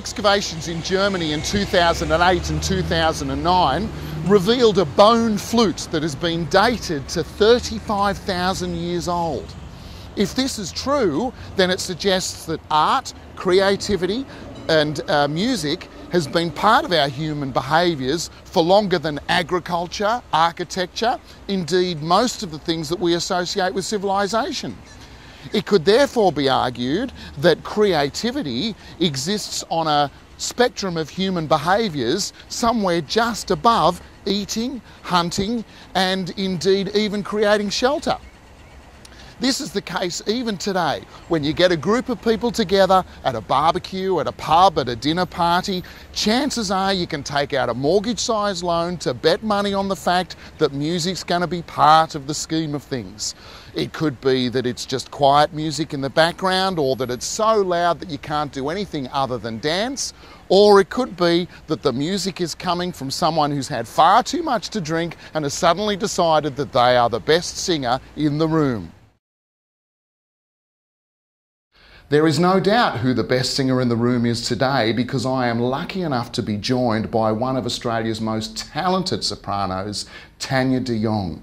excavations in Germany in 2008 and 2009 revealed a bone flute that has been dated to 35,000 years old. If this is true, then it suggests that art, creativity and music has been part of our human behaviours for longer than agriculture, architecture, indeed most of the things that we associate with civilization. It could therefore be argued that creativity exists on a spectrum of human behaviours somewhere just above eating, hunting, and indeed even creating shelter. This is the case even today, when you get a group of people together at a barbecue, at a pub, at a dinner party, chances are you can take out a mortgage-sized loan to bet money on the fact that music's going to be part of the scheme of things. It could be that it's just quiet music in the background, or that it's so loud that you can't do anything other than dance, or it could be that the music is coming from someone who's had far too much to drink and has suddenly decided that they are the best singer in the room. There is no doubt who the best singer in the room is today, because I am lucky enough to be joined by one of Australia's most talented sopranos, Tanya de Jong.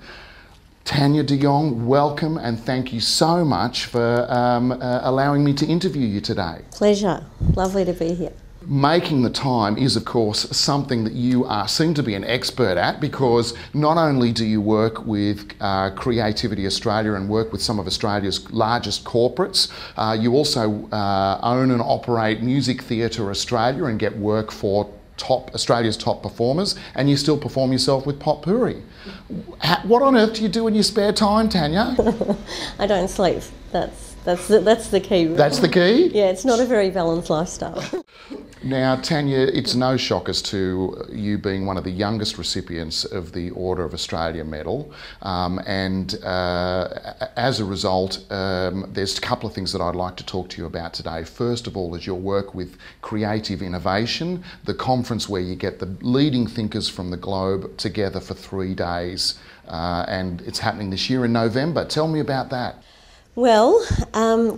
Tanya de Jong, welcome, and thank you so much for allowing me to interview you today. Pleasure. Lovely to be here. Making the time is, of course, something that you seem to be an expert at, because not only do you work with Creativity Australia and work with some of Australia's largest corporates, you also own and operate Music Theatre Australia and get work for Australia's top performers, and you still perform yourself with Potpourri. What on earth do you do in your spare time, Tanya? I don't sleep. That's the key. Really. That's the key? Yeah, it's not a very balanced lifestyle. Now, Tanya, it's no shock as to you being one of the youngest recipients of the Order of Australia Medal, and as a result, there's a couple of things that I'd like to talk to you about today. First of all is your work with Creative Innovation, the conference where you get the leading thinkers from the globe together for 3 days, and it's happening this year in November. Tell me about that. Well,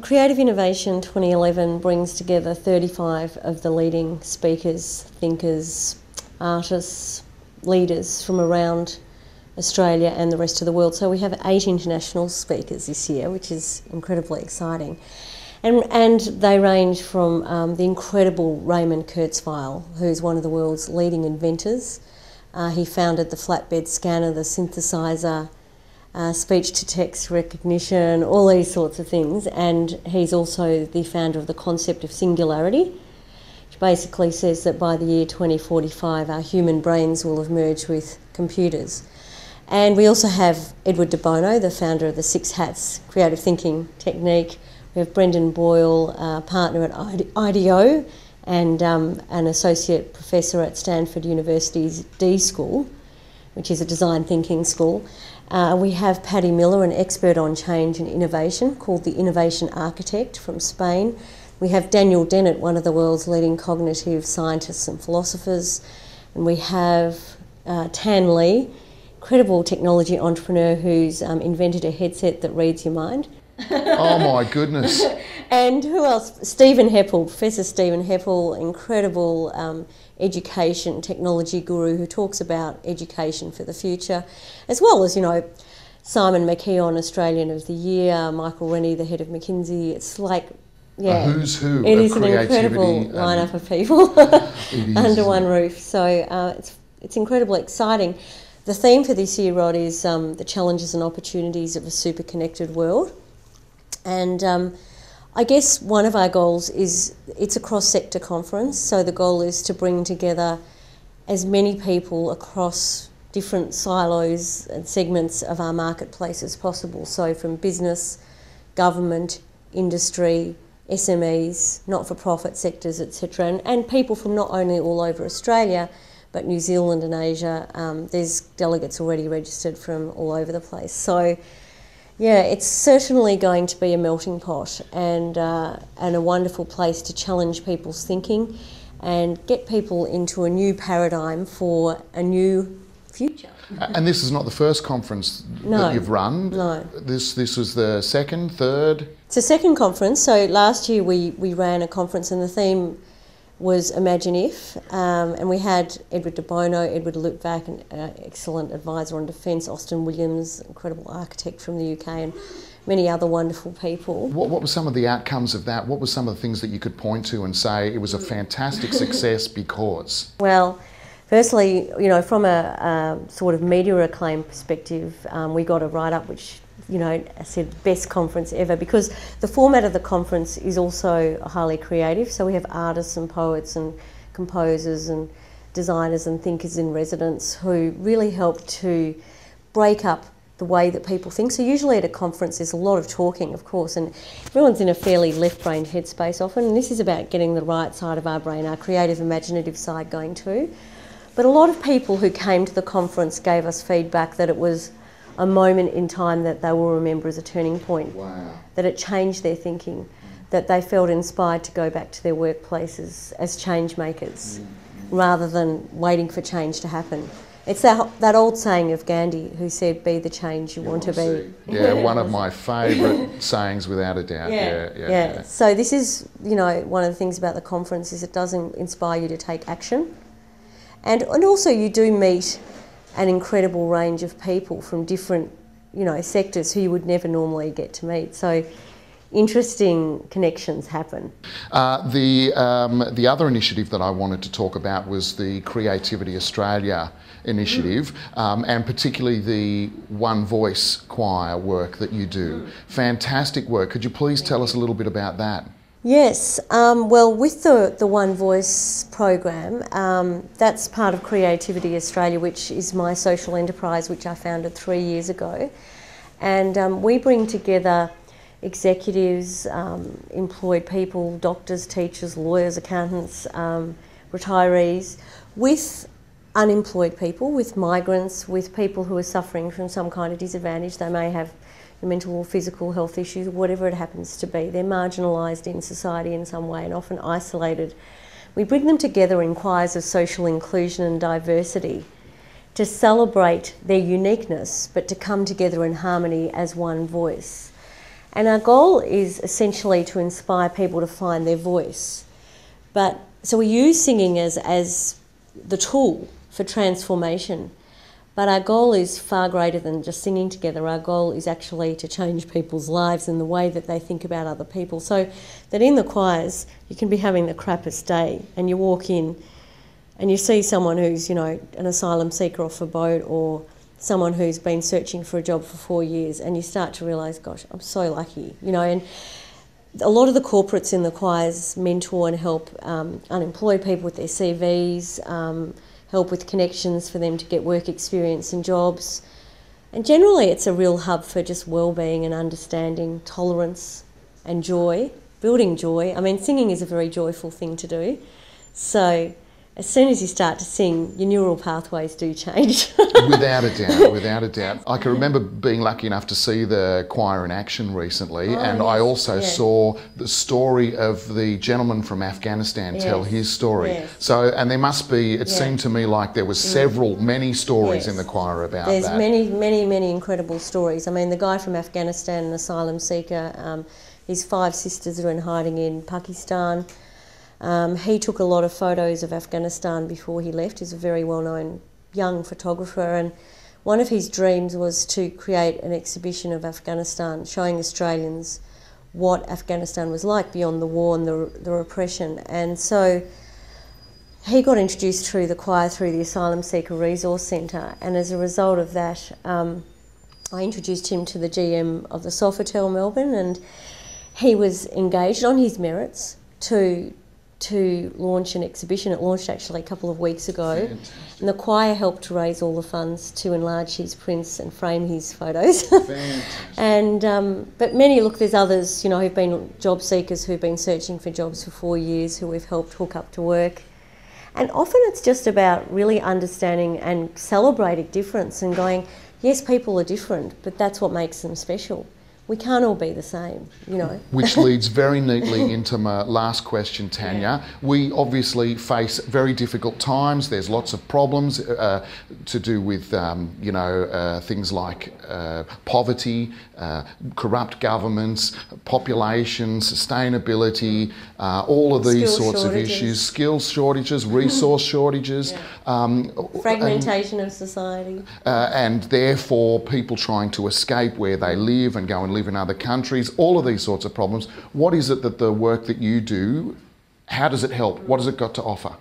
Creative Innovation 2011 brings together 35 of the leading speakers, thinkers, artists, leaders from around Australia and the rest of the world. So we have 8 international speakers this year, which is incredibly exciting. And they range from the incredible Raymond Kurzweil, who's one of the world's leading inventors. He founded the flatbed scanner, the synthesizer, speech-to-text recognition, all these sorts of things, and he's also the founder of the concept of singularity, which basically says that by the year 2045 our human brains will have merged with computers. And we also have Edward de Bono, the founder of the Six Hats creative thinking technique. We have Brendan Boyle, partner at IDEO and an associate professor at Stanford University's D School, which is a design thinking school. We have Paddy Miller, an expert on change and innovation, called the Innovation Architect from Spain. We have Daniel Dennett, one of the world's leading cognitive scientists and philosophers. And we have Tan Le, incredible technology entrepreneur who's invented a headset that reads your mind. Oh my goodness. And who else? Stephen Heppel, Professor Stephen Heppel, incredible education technology guru who talks about education for the future, as well as, you know, Simon McKeon, Australian of the Year, Michael Rennie, the head of McKinsey. It's like, yeah, a who's who. It is an incredible lineup of people under one roof. So it's incredibly exciting. The theme for this year, Rod, is the challenges and opportunities of a super connected world. And I guess one of our goals is, it's a cross-sector conference, so the goal is to bring together as many people across different silos and segments of our marketplace as possible. So from business, government, industry, SMEs, not-for-profit sectors, etc. And people from not only all over Australia, but New Zealand and Asia. There's delegates already registered from all over the place. So yeah, it's certainly going to be a melting pot and a wonderful place to challenge people's thinking and get people into a new paradigm for a new future. And this is not the first conference that you've run? No. This was the second, third? It's the second conference. So last year we ran a conference and the theme was Imagine If, and we had Edward de Bono, Edward Luttwak, an excellent advisor on defence, Austin Williams, incredible architect from the UK, and many other wonderful people. What were some of the outcomes of that? What were some of the things that you could point to and say it was a fantastic success because? Well, firstly, you know, from a sort of media acclaim perspective, we got a write-up which, you know, I said best conference ever, because the format of the conference is also highly creative. So we have artists and poets and composers and designers and thinkers in residence who really help to break up the way that people think. So usually at a conference there's a lot of talking, of course, and everyone's in a fairly left-brained headspace often, and this is about getting the right side of our brain, our creative, imaginative side going too. But a lot of people who came to the conference gave us feedback that it was a moment in time that they will remember as a turning point. Wow. That it changed their thinking, that they felt inspired to go back to their workplaces as change makers rather than waiting for change to happen. It's that old saying of Gandhi who said, be the change you want to be. Yeah, one of my favourite sayings without a doubt. Yeah. So this is, you know, one of the things about the conference is it does inspire you to take action. And also you do meet an incredible range of people from different, you know, sectors who you would never normally get to meet. So interesting connections happen. The other initiative that I wanted to talk about was the Creativity Australia initiative, and particularly the One Voice choir work that you do. Fantastic work. Could you please tell us a little bit about that? Yes, well, with the One Voice program, that's part of Creativity Australia, which is my social enterprise, which I founded 3 years ago. And we bring together executives, employed people, doctors, teachers, lawyers, accountants, retirees, with unemployed people, with migrants, with people who are suffering from some kind of disadvantage. They may have mental or physical health issues, whatever it happens to be. They're marginalised in society in some way and often isolated. We bring them together in choirs of social inclusion and diversity to celebrate their uniqueness, but to come together in harmony as one voice. And our goal is essentially to inspire people to find their voice. So we use singing as the tool for transformation. But our goal is far greater than just singing together. Our goal is actually to change people's lives and the way that they think about other people. So that in the choirs, you can be having the crappiest day and you walk in and you see someone who's, you know, an asylum seeker off a boat, or someone who's been searching for a job for 4 years, and you start to realise, gosh, I'm so lucky, you know. And a lot of the corporates in the choirs mentor and help unemployed people with their CVs, help with connections for them to get work experience and jobs. And generally it's a real hub for just well-being and understanding, tolerance and joy, building joy. I mean, singing is a very joyful thing to do. So as soon as you start to sing, your neural pathways do change. Without a doubt, without a doubt. I can remember being lucky enough to see the choir in action recently, I also saw the story of the gentleman from Afghanistan tell his story. So, and there must be, it seemed to me like there was many stories in the choir about that. There's many incredible stories. I mean, the guy from Afghanistan, an asylum seeker, his 5 sisters are in hiding in Pakistan. He took a lot of photos of Afghanistan before he left. He's a very well-known young photographer, and one of his dreams was to create an exhibition of Afghanistan showing Australians what Afghanistan was like beyond the war and the repression. And so he got introduced through the choir through the Asylum Seeker Resource Centre, and as a result of that I introduced him to the GM of the Sofitel Melbourne, and he was engaged on his merits to launch an exhibition. It launched actually a couple of weeks ago. Fantastic. And the choir helped to raise all the funds to enlarge his prints and frame his photos. And but there's others, you know, who've been job seekers who've been searching for jobs for 4 years, who we've helped hook up to work. And often it's just about really understanding and celebrating difference and going, yes, people are different, but that's what makes them special. we can't all be the same, you know. Which leads very neatly into my last question, Tanya. Yeah. We obviously face very difficult times. There's lots of problems to do with, things like poverty, corrupt governments, population, sustainability, all of these sorts of issues, skills shortages, resource shortages. Fragmentation of society. And therefore people trying to escape where they live and go and live in other countries, all of these sorts of problems. What is it that the work that you do, how does it help? What has it got to offer?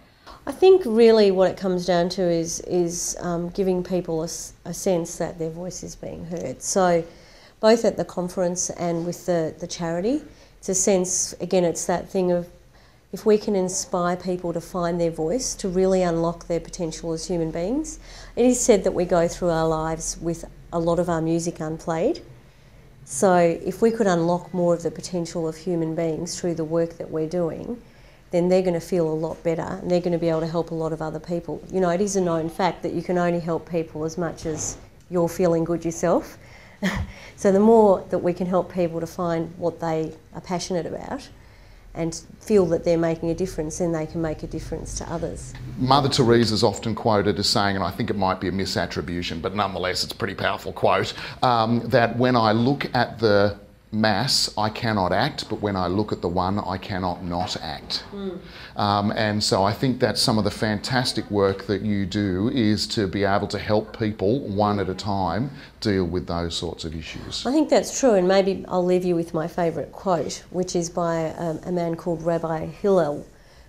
I think really what it comes down to is giving people a sense that their voice is being heard. So both at the conference and with the charity, it's a sense, again, it's that thing of if we can inspire people to find their voice, to really unlock their potential as human beings. It is said that we go through our lives with a lot of our music unplayed. So if we could unlock more of the potential of human beings through the work that we're doing, then they're going to feel a lot better and they're going to be able to help a lot of other people. You know, it is a known fact that you can only help people as much as you're feeling good yourself. So the more that we can help people to find what they are passionate about and feel that they're making a difference, then they can make a difference to others. Mother Teresa is often quoted as saying, and I think it might be a misattribution, but nonetheless it's a pretty powerful quote, that when I look at the mass, I cannot act, but when I look at the one, I cannot not act. And so I think that's some of the fantastic work that you do, is to be able to help people one at a time deal with those sorts of issues. I think that's true, and maybe I'll leave you with my favourite quote, which is by a man called Rabbi Hillel,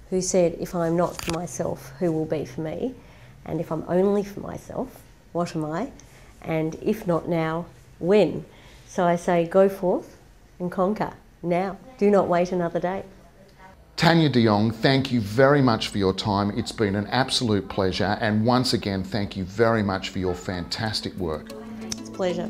who said, "If I'm not for myself, who will be for me? And if I'm only for myself, what am I? And if not now, when?" So I say, go forth and conquer now. Do not wait another day. Tanya de Jong, thank you very much for your time. It's been an absolute pleasure. And once again, thank you very much for your fantastic work. It's a pleasure.